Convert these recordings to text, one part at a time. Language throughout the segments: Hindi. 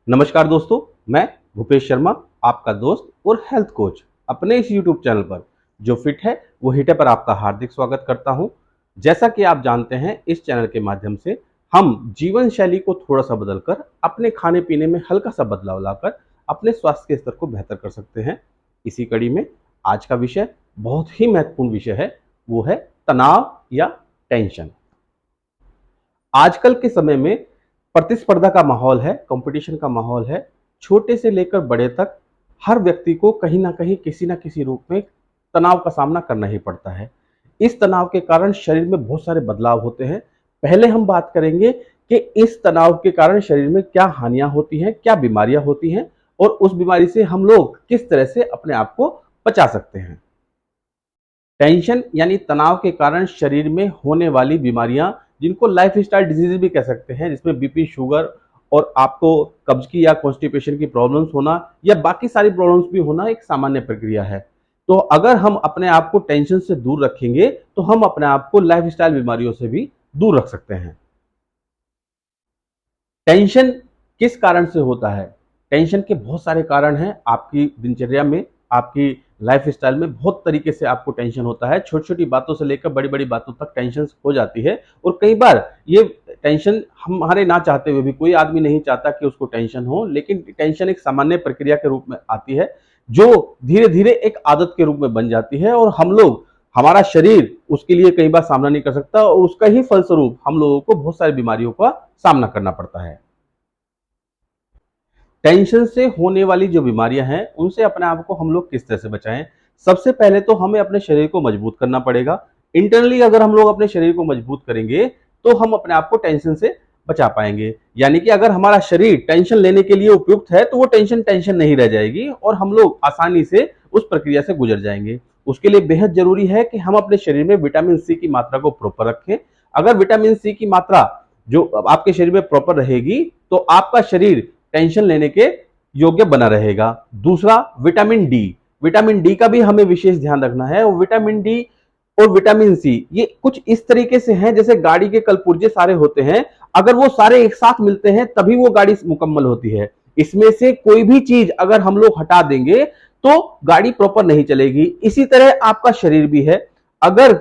नमस्कार दोस्तों, मैं भूपेश शर्मा, आपका दोस्त और हेल्थ कोच अपने इस यूट्यूब चैनल पर जो फिट है वो हिट है पर आपका हार्दिक स्वागत करता हूं। जैसा कि आप जानते हैं, इस चैनल के माध्यम से हम जीवन शैली को थोड़ा सा बदलकर अपने खाने पीने में हल्का सा बदलाव लाकर अपने स्वास्थ्य के स्तर को बेहतर कर सकते हैं। इसी कड़ी में आज का विषय बहुत ही महत्वपूर्ण विषय है, वो है तनाव या टेंशन। आजकल के समय में प्रतिस्पर्धा का माहौल है, कंपटीशन का माहौल है। छोटे से लेकर बड़े तक हर व्यक्ति को कहीं न कहीं किसी न किसी रूप में तनाव का सामना करना ही पड़ता है। इस तनाव के कारण शरीर में बहुत सारे बदलाव होते हैं। पहले हम बात करेंगे कि इस तनाव के कारण शरीर में क्या हानियाँ होती हैं, क्या बीमारियाँ होती हैं और उस बीमारी से हम लोग किस तरह से अपने आप को बचा सकते हैं। टेंशन यानी तनाव के कारण शरीर में होने वाली बीमारियां, जिनको लाइफस्टाइल डिजीज भी कह सकते हैं, जिसमें बीपी, शुगर और आपको कब्ज की या कॉन्स्टिपेशन की प्रॉब्लम्स होना या बाकी सारी प्रॉब्लम्स भी होना एक सामान्य प्रक्रिया है। तो अगर हम अपने आप को टेंशन से दूर रखेंगे तो हम अपने आप को लाइफस्टाइल बीमारियों से भी दूर रख सकते हैं। टेंशन किस कारण से होता है? टेंशन के बहुत सारे कारण हैं। आपकी दिनचर्या में, आपकी लाइफस्टाइल में बहुत तरीके से आपको टेंशन होता है। छोटी-छोटी बातों से लेकर बड़ी-बड़ी बातों तक टेंशन हो जाती है और कई बार ये टेंशन हमारे ना चाहते हुए भी, कोई आदमी नहीं चाहता कि उसको टेंशन हो, लेकिन टेंशन एक सामान्य प्रक्रिया के रूप में आती है, जो धीरे-धीरे एक आदत के रूप में बन जाती है और हम लोग, हमारा शरीर उसके लिए कई बार सामना नहीं कर सकता और उसका ही फलस्वरूप हम लोगों को बहुत सारी बीमारियों का सामना करना पड़ता है। टेंशन से होने वाली जो बीमारियां हैं, उनसे अपने आप को हम लोग किस तरह से बचाएं? सबसे पहले तो हमें अपने शरीर को मजबूत करना पड़ेगा। इंटरनली अगर हम लोग अपने शरीर को मजबूत करेंगे तो हम अपने आप को टेंशन से बचा पाएंगे। यानी कि अगर हमारा शरीर टेंशन लेने के लिए उपयुक्त है तो वो टेंशन टेंशन नहीं रह जाएगी और हम लोग आसानी से उस प्रक्रिया से गुजर जाएंगे। उसके लिए बेहद जरूरी है कि हम अपने शरीर में विटामिन सी की मात्रा को प्रॉपर रखें। अगर विटामिन सी की मात्रा जो आपके शरीर में प्रॉपर रहेगी तो आपका शरीर टेंशन लेने के योग्य बना रहेगा। दूसरा, विटामिन डी। विटामिन डी का भी हमें विशेष ध्यान रखना है और विटामिन डी और विटामिन सी ये कुछ इस तरीके से हैं जैसे गाड़ी के कलपुर्जे सारे होते हैं। अगर वो सारे एक साथ मिलते हैं तभी वो गाड़ी मुकम्मल होती है। इसमें से कोई भी चीज अगर हम लोग हटा देंगे तो गाड़ी प्रॉपर नहीं चलेगी। इसी तरह आपका शरीर भी है। अगर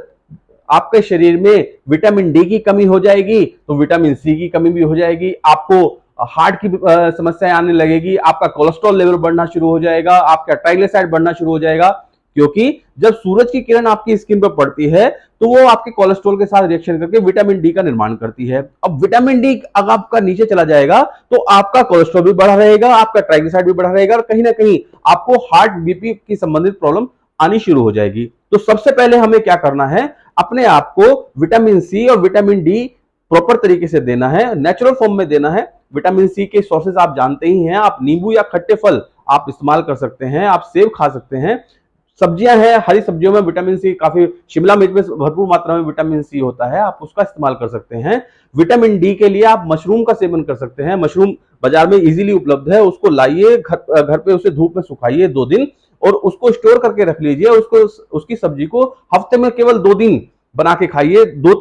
आपके शरीर में विटामिन डी की कमी हो जाएगी तो विटामिन सी की कमी भी हो जाएगी। आपको हार्ट की समस्याएं आने लगेगी, आपका कोलेस्ट्रॉल लेवल बढ़ना शुरू हो जाएगा, आपका ट्राइग्लिसराइड बढ़ना शुरू हो जाएगा। क्योंकि जब सूरज की किरण आपकी स्किन पर पड़ती है तो वो आपके कोलेस्ट्रॉल के साथ रिएक्शन करके विटामिन डी का निर्माण करती है। अब विटामिन डी अगर आपका नीचे चला जाएगा तो आपका कोलेस्ट्रॉल भी बढ़ा रहेगा, आपका ट्राइग्लिसराइड भी बढ़ा रहेगा और कहीं ना कहीं आपको हार्ट, बीपी की संबंधित प्रॉब्लम आनी शुरू हो जाएगी। तो सबसे पहले हमें क्या करना है? अपने आप को विटामिन सी और विटामिन डी प्रॉपर तरीके से देना है, नेचुरल फॉर्म में देना है। विटामिन सी के सोर्सेज आप जानते ही हैं। आप नींबू या खट्टे फल आप इस्तेमाल कर सकते हैं, आप सेब खा सकते हैं, सब्जियां हैं, हरी सब्जियों में विटामिन सी काफी, शिमला मिर्च में भरपूर मात्रा में विटामिन सी होता है, आप उसका इस्तेमाल कर सकते हैं। विटामिन डी के लिए आप मशरूम का सेवन कर सकते हैं। मशरूम बाजार में इजीली उपलब्ध है, उसको लाइए, घर पे उसे धूप में सुखाइए 2 दिन और उसको स्टोर करके रख लीजिए। उसको, उसकी सब्जी को हफ्ते में केवल 2 दिन बना के खाइए। 2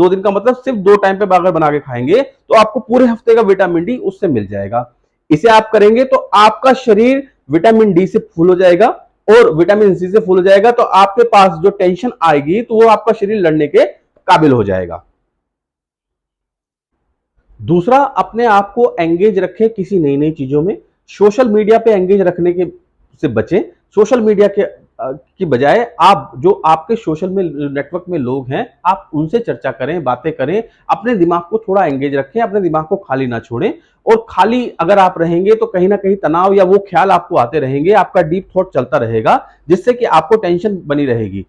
दिन का मतलब सिर्फ 2 टाइम पे अगर बना के खाएंगे तो आपको पूरे हफ्ते का विटामिन डी उससे मिल जाएगा। इसे आप करेंगे तो आपका शरीर विटामिन डी से फुल हो जाएगा और विटामिन सी से फुल हो जाएगा। तो आपके पास जो टेंशन आएगी तो वो आपका शरीर लड़ने के काबिल हो जाएगा। दूसरा, अपने आप को एंगेज रखें किसी नई नई चीजों में। सोशल मीडिया पे एंगेज रखने के से बचें। सोशल मीडिया के की बजाय आप जो आपके सोशल में नेटवर्क में लोग हैं, आप उनसे चर्चा करें, बातें करें। अपने दिमाग को थोड़ा एंगेज रखें, अपने दिमाग को खाली ना छोड़ें। और खाली अगर आप रहेंगे तो कहीं ना कहीं तनाव या वो ख्याल आपको आते रहेंगे, आपका डीप थॉट चलता रहेगा, जिससे कि आपको टेंशन बनी रहेगी।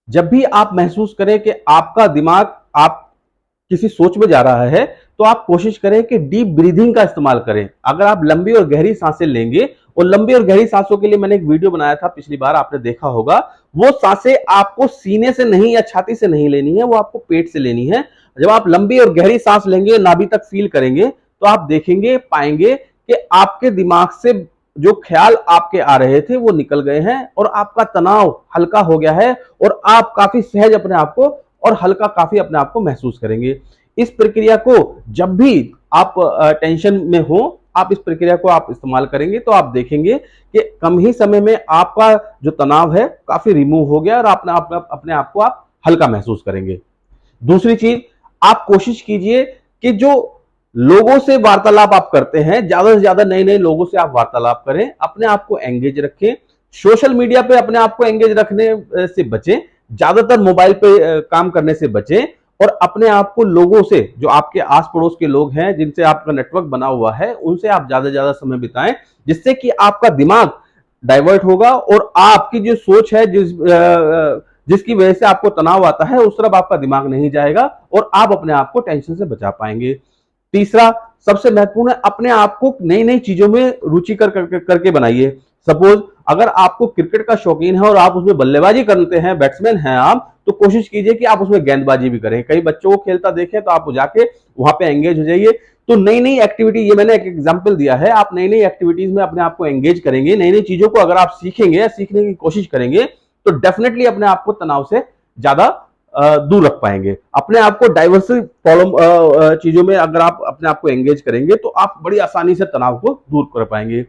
जब भी आप महसूस करें कि आपका दिमाग आप किसी सोच में जा रहा है तो आप कोशिश करें कि डीप ब्रीदिंग का इस्तेमाल करें। अगर आप लंबी और गहरी सांसें लेंगे, और लंबी और गहरी सांसों के लिए मैंने एक वीडियो बनाया था पिछली बार, आपने देखा होगा। वो सांसें आपको सीने से नहीं या छाती से नहीं लेनी है, वो आपको पेट से लेनी है। जब आप लंबी और गहरी सांस लेंगे, नाभि तक फील करेंगे, तो आप देखेंगे, पाएंगे कि आपके दिमाग से जो ख्याल आपके आ रहे थे वो निकल गए हैं और आपका तनाव हल्का हो गया है और आप काफी सहज अपने आप को और हल्का काफी अपने आप को महसूस करेंगे। इस प्रक्रिया को जब भी आप टेंशन में हो, आप इस प्रक्रिया को आप इस्तेमाल करेंगे तो आप देखेंगे कि कम ही समय में आपका जो तनाव है काफी रिमूव हो गया और अपने आप को आप हल्का महसूस करेंगे। दूसरी चीज, आप कोशिश कीजिए कि जो लोगों से वार्तालाप आप करते हैं, ज्यादा से ज्यादा नए नए लोगों से आप वार्तालाप करें, अपने आप को एंगेज रखें। सोशल मीडिया पे अपने आप को एंगेज रखने से बचें, ज्यादातर मोबाइल पे काम करने से बचें और अपने आप को लोगों से, जो आपके आस पड़ोस के लोग हैं जिनसे आपका नेटवर्क बना हुआ है, उनसे आप ज्यादा से ज्यादा समय बिताएं, जिससे कि आपका दिमाग डाइवर्ट होगा और आपकी जो सोच है, जिसकी वजह से आपको तनाव आता है, उस तरफ आपका दिमाग नहीं जाएगा और आप अपने आप को टेंशन से बचा पाएंगे। तीसरा, सबसे महत्वपूर्ण है, अपने आप को नई नई चीजों में रुचि करके बनाइए। सपोज अगर आपको क्रिकेट का शौकीन है और आप उसमें बल्लेबाजी करते हैं, बैट्समैन हैं आप, तो कोशिश कीजिए कि आप उसमें गेंदबाजी भी करें। कई बच्चों को खेलता देखें तो आप जाके वहां पे एंगेज हो जाइए। तो नई नई एक्टिविटी, ये मैंने एक एग्जांपल दिया है, आप नई नई एक्टिविटीज में अपने आप को एंगेज करेंगे, नई नई चीजों को अगर आप सीखेंगे या सीखने की कोशिश करेंगे तो डेफिनेटली अपने आप को तनाव से ज्यादा दूर रख पाएंगे। अपने आप को डाइवर्सिटी प्रॉब्लम चीजों में अगर आप अपने आप को एंगेज करेंगे तो आप बड़ी आसानी से तनाव को दूर कर पाएंगे।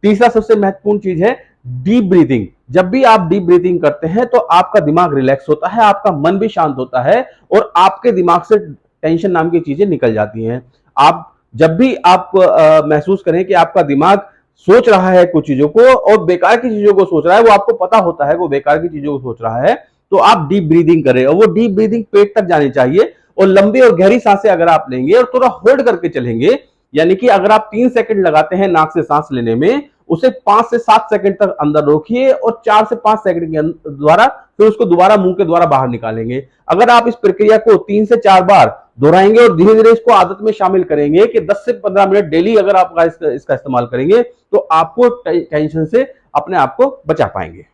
तीसरा सबसे महत्वपूर्ण चीज है डीप ब्रीथिंग। जब भी आप डीप ब्रीथिंग करते हैं तो आपका दिमाग रिलैक्स होता है, आपका मन भी शांत होता है और आपके दिमाग से टेंशन नाम की चीजें निकल जाती हैं। आप जब भी आप महसूस करें कि आपका दिमाग सोच रहा है कुछ चीजों को और बेकार की चीजों को सोच रहा है, वो आपको पता होता है वो बेकार की चीजों को सोच रहा है, तो आप डीप ब्रीदिंग करें और वो डीप ब्रीदिंग पेट तक जानी चाहिए और लंबी और गहरी सांसें अगर आप लेंगे और थोड़ा होल्ड करके चलेंगे, यानी कि अगर आप 3 सेकंड लगाते हैं नाक से सांस लेने में, उसे 5 से 7 सेकंड तक अंदर रोकिए और 4 से 5 सेकंड के द्वारा फिर उसको दोबारा मुंह के द्वारा बाहर निकालेंगे। अगर आप इस प्रक्रिया को 3 से 4 बार दोहराएंगे और धीरे धीरे इसको आदत में शामिल करेंगे कि 10 से 15 मिनट डेली अगर आप इसका इस्तेमाल करेंगे तो आपको टेंशन से अपने आप को बचा पाएंगे।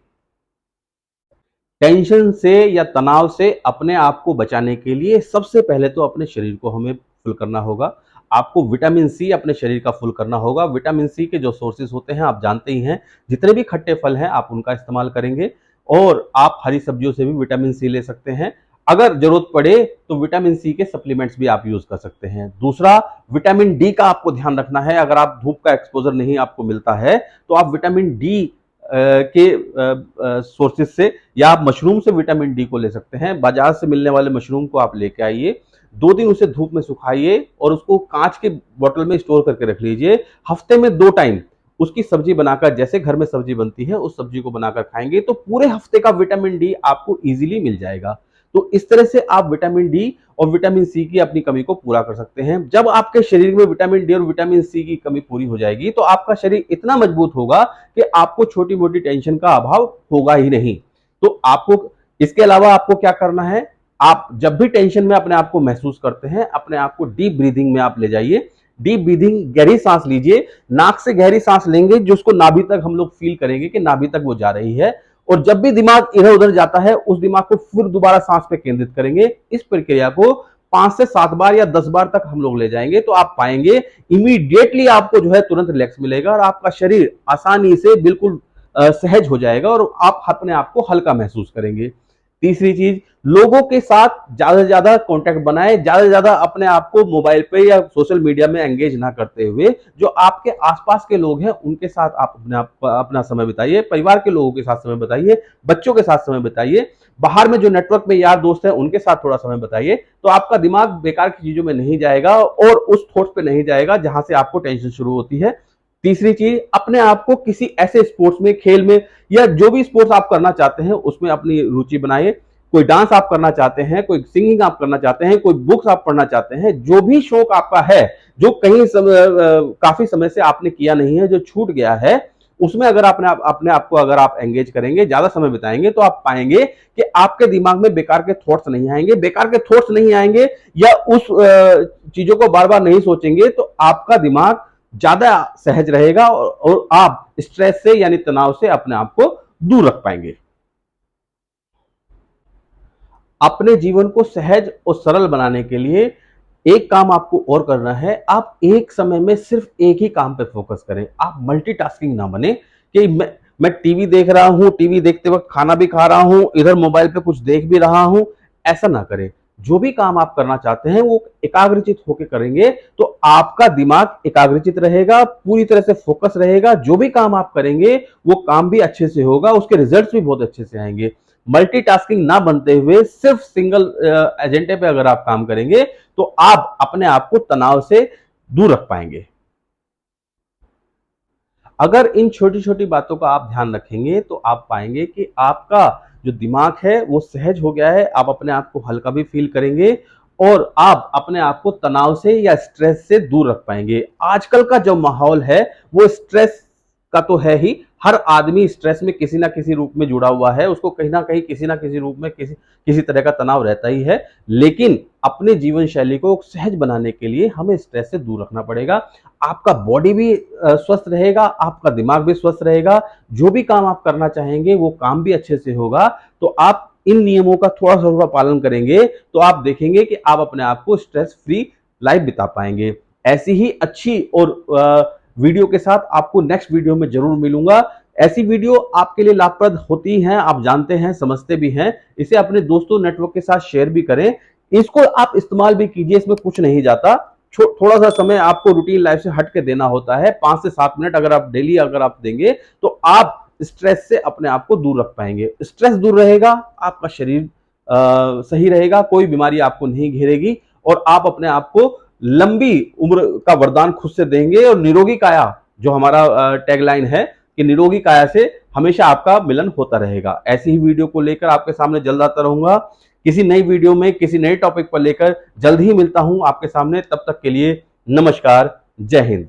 टेंशन से या तनाव से अपने आप को बचाने के लिए सबसे पहले तो अपने शरीर को हमें फुल करना होगा। आपको विटामिन सी अपने शरीर का फुल करना होगा। विटामिन सी के जो सोर्सेज होते हैं आप जानते ही हैं, जितने भी खट्टे फल हैं आप उनका इस्तेमाल करेंगे और आप हरी सब्जियों से भी विटामिन सी ले सकते हैं। अगर जरूरत पड़े तो विटामिन सी के सप्लीमेंट्स भी आप यूज कर सकते हैं। दूसरा, विटामिन डी का आपको ध्यान रखना है। अगर आप धूप का एक्सपोजर नहीं आपको मिलता है तो आप विटामिन डी के सोर्सेज से या आप मशरूम से विटामिन डी को ले सकते हैं। बाजार से मिलने वाले मशरूम को आप लेके आइए, 2 दिन उसे धूप में सुखाइए और उसको कांच के बोतल में स्टोर करके रख लीजिए। हफ्ते में 2 टाइम उसकी सब्जी बनाकर, जैसे घर में सब्जी बनती है उस सब्जी को बनाकर खाएंगे तो पूरे हफ्ते का विटामिन डी आपको इजीली मिल जाएगा। तो इस तरह से आप विटामिन डी और विटामिन सी की अपनी कमी को पूरा कर सकते हैं। जब आपके शरीर में विटामिन डी और विटामिन सी की कमी पूरी हो जाएगी तो आपका शरीर इतना मजबूत होगा कि आपको छोटी मोटी टेंशन का अभाव होगा ही नहीं। तो आपको इसके अलावा आपको क्या करना है, आप जब भी टेंशन में अपने आप को महसूस करते हैं, अपने आप को डीप ब्रीदिंग में आप ले जाइए। डीप ब्रीदिंग, गहरी सांस लीजिए, नाक से गहरी सांस लेंगे जिसको नाभि तक हम लोग फील करेंगे कि नाभि तक वो जा रही है और जब भी दिमाग इधर उधर जाता है उस दिमाग को फिर दोबारा सांस पे केंद्रित करेंगे। इस प्रक्रिया को 5 से 7 बार या 10 बार तक हम लोग ले जाएंगे तो आप पाएंगे इमीडिएटली आपको जो है तुरंत रिलैक्स मिलेगा और आपका शरीर आसानी से बिल्कुल सहज हो जाएगा और आप अपने आप को हल्का महसूस करेंगे। तीसरी चीज, लोगों के साथ ज्यादा से ज्यादा कांटेक्ट बनाएं, ज्यादा से ज्यादा अपने आप को मोबाइल पे या सोशल मीडिया में एंगेज ना करते हुए जो आपके आसपास के लोग हैं उनके साथ आप अपना समय बिताइए। परिवार के लोगों के साथ समय बिताइए, बच्चों के साथ समय बिताइए, बाहर में जो नेटवर्क में यार दोस्त हैं उनके साथ थोड़ा समय बिताइए। तो आपका दिमाग बेकार की चीजों में नहीं जाएगा और उस थॉट्स पे नहीं जाएगा जहां से आपको टेंशन शुरू होती है। तीसरी चीज, अपने आप को किसी ऐसे स्पोर्ट्स में, खेल में या जो भी स्पोर्ट्स आप करना चाहते हैं उसमें अपनी रुचि बनाइए। कोई डांस आप करना चाहते हैं, कोई सिंगिंग आप करना चाहते हैं, कोई बुक्स आप पढ़ना चाहते हैं, जो भी शौक आपका है, जो काफी समय से आपने किया नहीं है, जो छूट गया है, उसमें अगर अपने आप को अगर आप एंगेज करेंगे, ज्यादा समय बिताएंगे तो आप पाएंगे कि आपके दिमाग में बेकार के थॉट्स नहीं आएंगे। बेकार के थॉट्स नहीं आएंगे या उस चीजों को बार बार नहीं सोचेंगे तो आपका दिमाग ज्यादा सहज रहेगा और आप स्ट्रेस से यानी तनाव से अपने आप को दूर रख पाएंगे। अपने जीवन को सहज और सरल बनाने के लिए एक काम आपको और करना है। आप एक समय में सिर्फ एक ही काम पे फोकस करें। आप मल्टीटास्किंग ना बने कि मैं टीवी देख रहा हूं, टीवी देखते वक्त खाना भी खा रहा हूं, इधर मोबाइल पे कुछ देख भी रहा हूं, ऐसा ना करें। जो भी काम आप करना चाहते हैं वो एकाग्रचित होकर करेंगे तो आपका दिमाग एकाग्रचित रहेगा, पूरी तरह से फोकस रहेगा। जो भी काम आप करेंगे वो काम भी अच्छे से होगा, उसके रिजल्ट्स भी बहुत अच्छे से आएंगे। मल्टीटास्किंग ना बनते हुए सिर्फ सिंगल एजेंडे पे अगर आप काम करेंगे तो आप अपने आप को तनाव से दूर रख पाएंगे। अगर इन छोटी छोटी बातों का आप ध्यान रखेंगे तो आप पाएंगे कि आपका जो दिमाग है वो सहज हो गया है, आप अपने आप को हल्का भी फील करेंगे और आप अपने आप को तनाव से या स्ट्रेस से दूर रख पाएंगे। आजकल का जो माहौल है वो स्ट्रेस का तो है ही, हर आदमी स्ट्रेस में किसी ना किसी रूप में जुड़ा हुआ है, उसको कहीं ना कहीं किसी ना किसी रूप में किसी तरह का तनाव रहता ही है। लेकिन अपने जीवन शैली को सहज बनाने के लिए हमें स्ट्रेस से दूर रखना पड़ेगा। आपका बॉडी भी स्वस्थ रहेगा, आपका दिमाग भी स्वस्थ रहेगा, जो भी काम आप करना चाहेंगे वो काम भी अच्छे से होगा। तो आप इन नियमों का थोड़ा सा पालन करेंगे तो आप देखेंगे कि आप अपने आप को स्ट्रेस फ्री लाइफ बिता पाएंगे। ऐसी ही अच्छी और वीडियो के साथ आपको नेक्स्ट वीडियो में जरूर मिलूंगा। ऐसी वीडियो आपके लिए लाभप्रद होती हैं, आप जानते हैं, समझते भी हैं। इसे अपने दोस्तों नेटवर्क के साथ शेयर भी करें, इसको आप इस्तेमाल भी कीजिए, इसमें कुछ नहीं जाता। थोड़ा सा समय आपको रूटीन लाइफ से हट के देना होता है, 5 से 7 मिनट अगर आप डेली अगर आप देंगे तो आप स्ट्रेस से अपने आप को दूर रख पाएंगे। स्ट्रेस दूर रहेगा, आपका शरीर सही रहेगा, कोई बीमारी आपको नहीं घेरेगी और आप अपने आप को लंबी उम्र का वरदान खुद से देंगे। और निरोगी काया जो हमारा टैगलाइन है कि निरोगी काया से हमेशा आपका मिलन होता रहेगा। ऐसी ही वीडियो को लेकर आपके सामने जल्द आता रहूंगा, किसी नई वीडियो में किसी नए टॉपिक पर लेकर जल्द ही मिलता हूं आपके सामने। तब तक के लिए नमस्कार, जय हिंद।